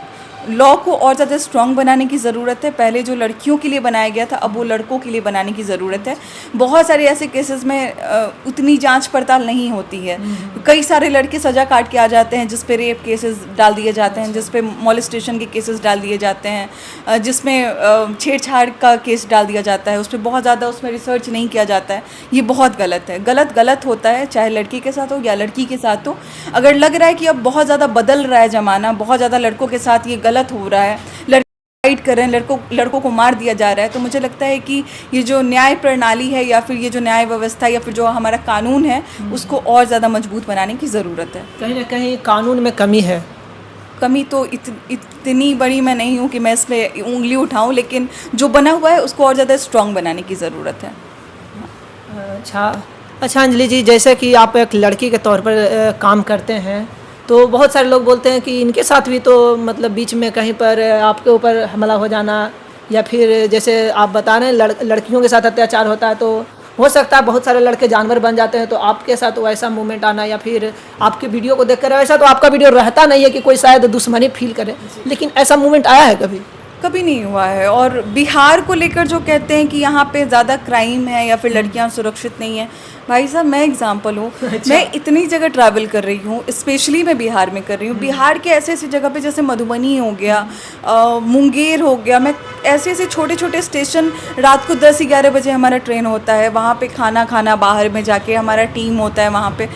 लॉ को और ज़्यादा स्ट्रॉन्ग बनाने की ज़रूरत है। पहले जो लड़कियों के लिए बनाया गया था, अब वो लड़कों के लिए बनाने की ज़रूरत है। बहुत सारे ऐसे केसेस में उतनी जांच पड़ताल नहीं होती है। कई सारे लड़के सज़ा काट के आ जाते हैं, जिस पे रेप केसेस डाल दिए जाते हैं, जिस पे मॉलेस्टेशन के केसेस डाल दिए जाते हैं, जिसमें छेड़छाड़ का केस डाल दिया जाता है, उस पर बहुत ज़्यादा उसमें रिसर्च नहीं किया जाता है। ये बहुत गलत है, गलत होता है, चाहे लड़की के साथ हो या लड़की के साथ हो। अगर लग रहा है कि अब बहुत ज़्यादा बदल रहा है ज़माना, बहुत ज़्यादा लड़कों के साथ ये गलत हो रहा है, लड़के फाइट कर रहे हैं, लड़कों को मार दिया जा रहा है, तो मुझे लगता है कि ये जो न्याय प्रणाली है या फिर ये जो न्याय व्यवस्था या फिर जो हमारा कानून है उसको और ज़्यादा मजबूत बनाने की ज़रूरत है। कहीं ना कहीं कानून में कमी है। कमी तो इतनी बड़ी मैं नहीं हूँ कि मैं इसमें उंगली उठाऊँ, लेकिन जो बना हुआ है उसको और ज़्यादा स्ट्रॉन्ग बनाने की ज़रूरत है। अच्छा अंजलि जी, जैसे कि आप एक लड़की के तौर पर काम करते हैं, तो बहुत सारे लोग बोलते हैं कि इनके साथ भी तो मतलब बीच में कहीं पर आपके ऊपर हमला हो जाना, या फिर जैसे आप बता रहे हैं लड़कियों के साथ अत्याचार होता है, तो हो सकता है बहुत सारे लड़के जानवर बन जाते हैं, तो आपके साथ वैसा मूवमेंट आना या फिर आपके वीडियो को देखकर वैसा, तो आपका वीडियो रहता नहीं है कि कोई शायद दुश्मनी फील करे, लेकिन ऐसा मूवमेंट आया है कभी? कभी नहीं हुआ है। और बिहार को लेकर जो कहते हैं कि यहाँ पे ज़्यादा क्राइम है या फिर लड़कियाँ सुरक्षित नहीं है, भाई साहब मैं एग्जांपल हूँ। अच्छा। मैं इतनी जगह ट्रैवल कर रही हूँ, स्पेशली मैं बिहार में कर रही हूँ। बिहार के ऐसे ऐसी जगह पे जैसे मधुबनी हो गया, मुंगेर हो गया, मैं ऐसे छोटे छोटे स्टेशन, रात को 10-11 बजे हमारा ट्रेन होता है, वहाँ पे खाना बाहर में जाके हमारा टीम होता है वहाँ पे।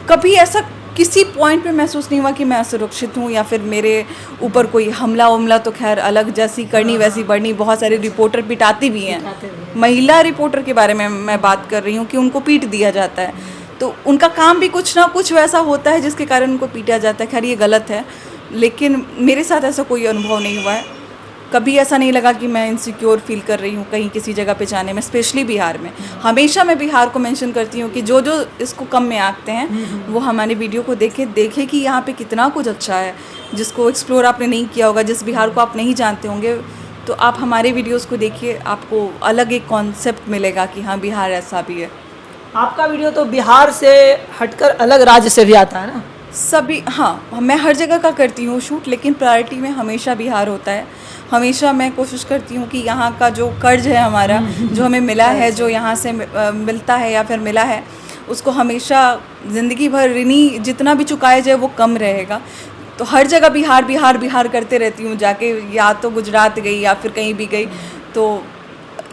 कभी ऐसा किसी पॉइंट पे महसूस नहीं हुआ कि मैं असुरक्षित हूँ या फिर मेरे ऊपर कोई हमला तो खैर अलग, जैसी करनी वैसी बढ़नी। बहुत सारे रिपोर्टर पिटाते भी हैं, महिला रिपोर्टर के बारे में मैं बात कर रही हूँ कि उनको पीट दिया जाता है, तो उनका काम भी कुछ ना कुछ वैसा होता है जिसके कारण उनको पीटा जाता है। खैर ये गलत है, लेकिन मेरे साथ ऐसा कोई अनुभव नहीं हुआ है। कभी ऐसा नहीं लगा कि मैं इनसिक्योर फील कर रही हूँ कहीं किसी जगह पे जाने में, स्पेशली बिहार में। हमेशा मैं बिहार को मेंशन करती हूँ कि जो इसको कम में आंकते हैं वो हमारे वीडियो को देखे कि यहाँ पे कितना कुछ अच्छा है, जिसको एक्सप्लोर आपने नहीं किया होगा, जिस बिहार को आप नहीं जानते होंगे, तो आप हमारे वीडियोज़ को देखिए, आपको अलग एक कॉन्सेप्ट मिलेगा कि हाँ बिहार ऐसा भी है। आपका वीडियो तो बिहार से हटकर अलग राज्य से भी आता है ना? सभी, हाँ, मैं हर जगह का करती हूँ शूट, लेकिन प्रायोरिटी में हमेशा बिहार होता है। हमेशा मैं कोशिश करती हूँ कि यहाँ का जो कर्ज है हमारा, जो हमें मिला है, जो यहाँ से मिलता है या फिर मिला है, उसको हमेशा ज़िंदगी भर ऋणी जितना भी चुकाया जाए वो कम रहेगा। तो हर जगह बिहार करते रहती हूँ जाके, या तो गुजरात गई या फिर कहीं भी गई। तो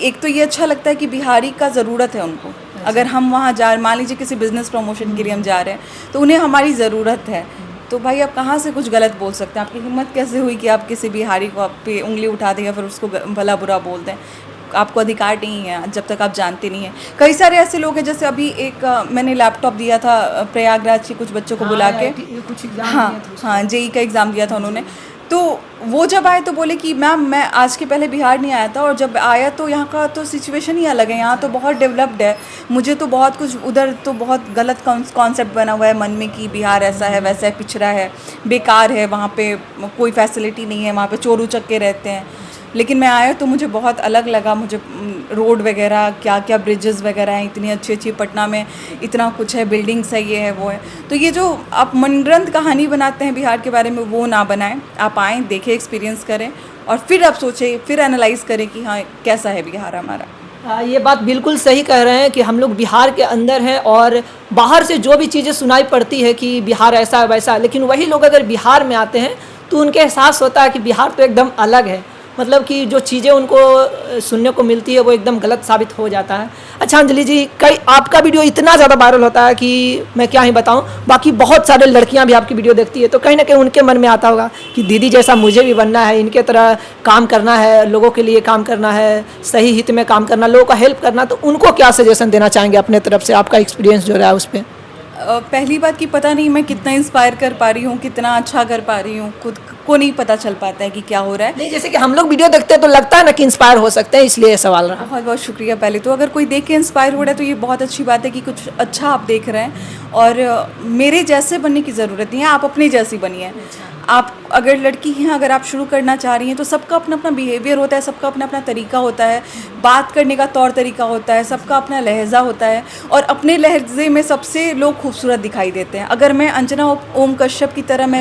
एक तो ये अच्छा लगता है कि बिहारी का ज़रूरत है उनको। अगर हम वहाँ मान लीजिए किसी बिज़नेस प्रमोशन के लिए हम जा रहे हैं तो उन्हें हमारी ज़रूरत है, तो भाई आप कहाँ से कुछ गलत बोल सकते हैं? आपकी हिम्मत कैसे हुई कि आप किसी बिहारी को आप पे उंगली उठा दें या फिर उसको भला बुरा बोल दें? आपको अधिकार नहीं है जब तक आप जानते नहीं हैं। कई सारे ऐसे लोग हैं, जैसे अभी एक मैंने लैपटॉप दिया था प्रयागराज के कुछ बच्चों को बुला के, हाँ जेई का एग्ज़ाम दिया था उन्होंने, तो वो जब आए तो बोले कि मैम मैं आज के पहले बिहार नहीं आया था, और जब आया तो यहाँ का तो सिचुएशन ही अलग है, यहाँ तो बहुत डेवलप्ड है। मुझे तो बहुत कुछ उधर तो बहुत गलत कॉन्सेप्ट बना हुआ है मन में कि बिहार ऐसा है वैसा है, पिछड़ा है, बेकार है, वहाँ पे कोई फैसिलिटी नहीं है, वहाँ पे चोर उचक्के रहते हैं। लेकिन मैं आया तो मुझे बहुत अलग लगा। मुझे रोड वगैरह, क्या क्या ब्रिजेस वगैरह हैं, इतनी अच्छी पटना में इतना कुछ है, बिल्डिंग्स है, ये है वो है। तो ये जो आप मनगढ़ंत कहानी बनाते हैं बिहार के बारे में, वो ना बनाएं। आप आएँ, देखें, एक्सपीरियंस करें, और फिर आप सोचें, फिर एनालाइज़ करें कि हाँ कैसा है बिहार हमारा। ये बात बिल्कुल सही कह रहे हैं कि हम लोग बिहार के अंदर हैं, और बाहर से जो भी चीज़ें सुनाई पड़ती है कि बिहार ऐसा है वैसा, लेकिन वही लोग अगर बिहार में आते हैं तो उनके एहसास होता है कि बिहार तो एकदम अलग है। मतलब कि जो चीज़ें उनको सुनने को मिलती है वो एकदम गलत साबित हो जाता है। अच्छा अंजलि जी, कई आपका वीडियो इतना ज़्यादा वायरल होता है कि मैं क्या ही बताऊं, बाकी बहुत सारे लड़कियां भी आपकी वीडियो देखती है, तो कहीं ना कहीं उनके मन में आता होगा कि दीदी जैसा मुझे भी बनना है, इनके तरह काम करना है, लोगों के लिए काम करना है, सही हित में काम करना, लोगों का हेल्प करना। तो उनको क्या सजेशन देना चाहेंगे अपने तरफ से, आपका एक्सपीरियंस जो रहा है उस पर? पहली बात कि पता नहीं मैं कितना इंस्पायर कर पा रही हूँ, कितना अच्छा कर पा रही हूँ, खुद को नहीं पता चल पाता है कि क्या हो रहा है। नहीं, जैसे कि हम लोग वीडियो देखते हैं तो लगता है ना कि इंस्पायर हो सकते हैं, इसलिए ये सवाल रहा। बहुत बहुत शुक्रिया। पहले तो अगर कोई देख के इंस्पायर हो रहा है तो ये बहुत अच्छी बात है कि कुछ अच्छा आप देख रहे हैं, और मेरे जैसे बनने की ज़रूरत नहीं है, आप अपने जैसी बनिए। आप अगर लड़की हैं, अगर आप शुरू करना चाह रही हैं, तो सबका अपना अपना बिहेवियर होता है, सबका अपना अपना तरीका होता है, बात करने का तौर तरीका होता है, सबका अपना लहजा होता है, और अपने लहजे में सबसे लोग खूबसूरत दिखाई देते हैं। अगर मैं अंजना ओम कश्यप की तरह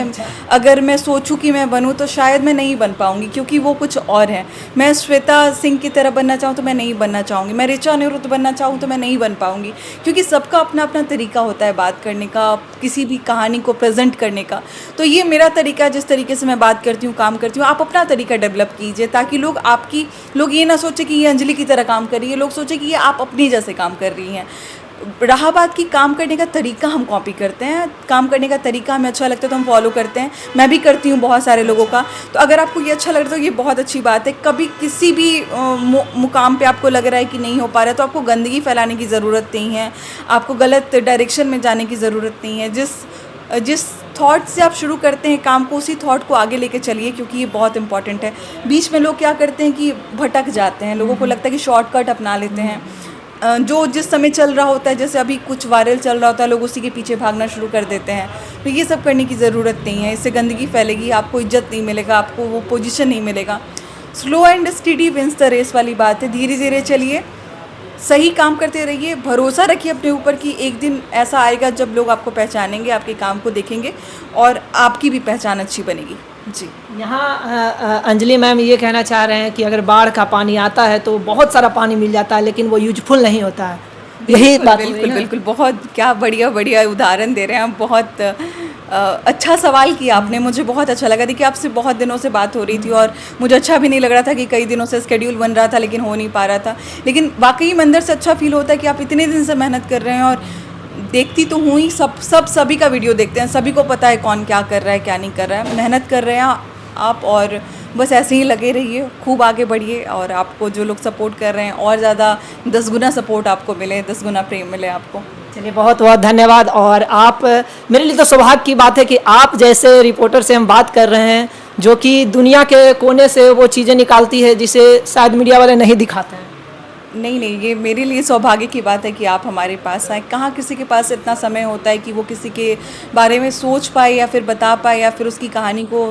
अगर मैं सोचूं कि मैं बनूं तो शायद मैं नहीं बन पाऊंगी, क्योंकि वो कुछ और है। मैं श्वेता सिंह की तरह बनना चाहूँ तो मैं नहीं बनना चाहूँगी, मैं ऋचा अनिरुद्ध बनना चाहूँ तो मैं नहीं बन पाऊँगी, क्योंकि सबका अपना अपना तरीका होता है बात करने का, किसी भी कहानी को प्रेजेंट करने का। तो ये मेरा तरीका, जिस तरीके से मैं बात करती हूँ, काम करती हूँ, आप अपना तरीका डेवलप कीजिए, ताकि लोग ये ना सोचे कि ये अंजलि की तरह काम कर रही है, लोग सोचे कि ये आप अपनी जैसे काम कर रही हैं। रहा बात की काम करने का तरीका, हम कॉपी करते हैं, काम करने का तरीका हमें अच्छा लगता है तो हम फॉलो करते हैं, मैं भी करती हूँ बहुत सारे लोगों का। तो अगर आपको ये अच्छा लग रहा है तो ये बहुत अच्छी बात है। कभी किसी भी मुकाम पे आपको लग रहा है कि नहीं हो पा रहा है तो आपको गंदगी फैलाने की ज़रूरत नहीं है, आपको गलत डायरेक्शन में जाने की ज़रूरत नहीं है। जिस थॉट से आप शुरू करते हैं काम को, उसी थॉट को आगे लेके चलिए, क्योंकि ये बहुत इंपॉर्टेंट है। बीच में लोग क्या करते हैं कि भटक जाते हैं, लोगों को लगता है कि शॉर्टकट अपना लेते हैं, जो जिस समय चल रहा होता है, जैसे अभी कुछ वायरल चल रहा होता है, लोग उसी के पीछे भागना शुरू कर देते हैं। तो ये सब करने की ज़रूरत नहीं है, इससे गंदगी फैलेगी, आपको इज्जत नहीं मिलेगा, आपको वो पोजीशन नहीं मिलेगा। Slow and steady wins the race वाली बात है, धीरे धीरे चलिए, सही काम करते रहिए, भरोसा रखिए अपने ऊपर कि एक दिन ऐसा आएगा जब लोग आपको पहचानेंगे, आपके काम को देखेंगे और आपकी भी पहचान अच्छी बनेगी। जी, यहाँ अंजलि मैम ये कहना चाह रहे हैं कि अगर बाढ़ का पानी आता है तो बहुत सारा पानी मिल जाता है, लेकिन वो यूजफुल नहीं होता है। यही बात है। बिल्कुल बिल्कुल, बहुत क्या बढ़िया उदाहरण दे रहे हैं आप। बहुत अच्छा सवाल किया आपने, मुझे बहुत अच्छा लगा। देखिए, आपसे बहुत दिनों से बात हो रही थी और मुझे अच्छा भी नहीं लग रहा था कि कई दिनों से स्केड्यूल बन रहा था लेकिन हो नहीं पा रहा था। लेकिन वाकई में अंदर से अच्छा फील होता है कि आप इतने दिन से मेहनत कर रहे हैं, और देखती तो हूँ ही, सभी का वीडियो देखते हैं, सभी को पता है कौन क्या कर रहा है, क्या नहीं कर रहा है। मेहनत कर रहे हैं आप, और बस ऐसे ही लगे रहिए, खूब आगे बढ़िए, और आपको जो लोग सपोर्ट कर रहे हैं और ज़्यादा 10 गुना सपोर्ट आपको मिले, 10 गुना प्रेम मिले आपको। चलिए, बहुत बहुत धन्यवाद। और आप, मेरे लिए तो सौभाग्य की बात है कि आप जैसे रिपोर्टर से हम बात कर रहे हैं, जो कि दुनिया के कोने से वो चीज़ें निकालती है जिसे शायद मीडिया वाले नहीं दिखाते हैं। नहीं, ये मेरे लिए सौभाग्य की बात है कि आप हमारे पास आए। कहाँ किसी के पास इतना समय होता है कि वो किसी के बारे में सोच पाए या फिर बता पाए या फिर उसकी कहानी को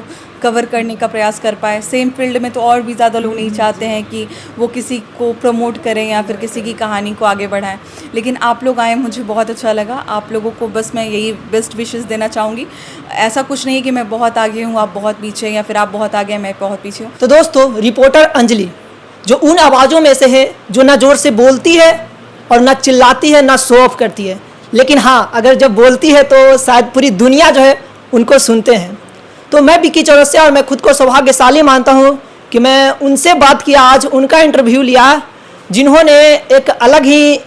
कवर करने का प्रयास कर पाए। सेम फील्ड में तो और भी ज़्यादा लोग नहीं चाहते हैं कि वो किसी को प्रमोट करें या फिर किसी की कहानी को आगे बढ़ाएं, लेकिन आप लोग आए, मुझे बहुत अच्छा लगा। आप लोगों को बस मैं यही बेस्ट विशेस देना चाहूँगी। ऐसा कुछ नहीं कि मैं बहुत आगे हूँ, आप बहुत पीछे, या फिर आप बहुत आगे हैं, मैं बहुत पीछे हूँ। तो दोस्तों, रिपोर्टर अंजलि जो उन आवाज़ों में से है जो ना ज़ोर से बोलती है और ना चिल्लाती है, ना शो ऑफ करती है, लेकिन हाँ, अगर जब बोलती है तो शायद पूरी दुनिया जो है उनको सुनते हैं। तो मैं विक्की चौरसिया, और मैं खुद को सौभाग्यशाली मानता हूँ कि मैं उनसे बात किया, आज उनका इंटरव्यू लिया, जिन्होंने एक अलग ही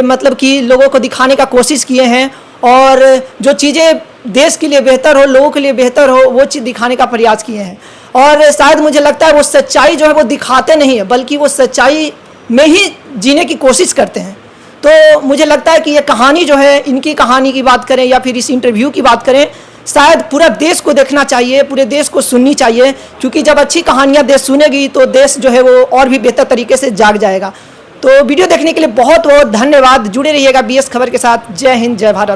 मतलब कि लोगों को दिखाने का कोशिश किए हैं, और जो चीज़ें देश के लिए बेहतर हो, लोगों के लिए बेहतर हो, वो चीज़ दिखाने का प्रयास किए हैं। और शायद मुझे लगता है वो सच्चाई जो है वो दिखाते नहीं है, बल्कि वो सच्चाई में ही जीने की कोशिश करते हैं। तो मुझे लगता है कि ये कहानी जो है, इनकी कहानी की बात करें या फिर इस इंटरव्यू की बात करें, शायद पूरा देश को देखना चाहिए, पूरे देश को सुननी चाहिए, क्योंकि जब अच्छी कहानियाँ देश सुनेगी तो देश जो है वो और भी बेहतर तरीके से जाग जाएगा। तो वीडियो देखने के लिए बहुत बहुत धन्यवाद। जुड़े रहिएगा BS खबर के साथ। जय हिंद, जय भारत।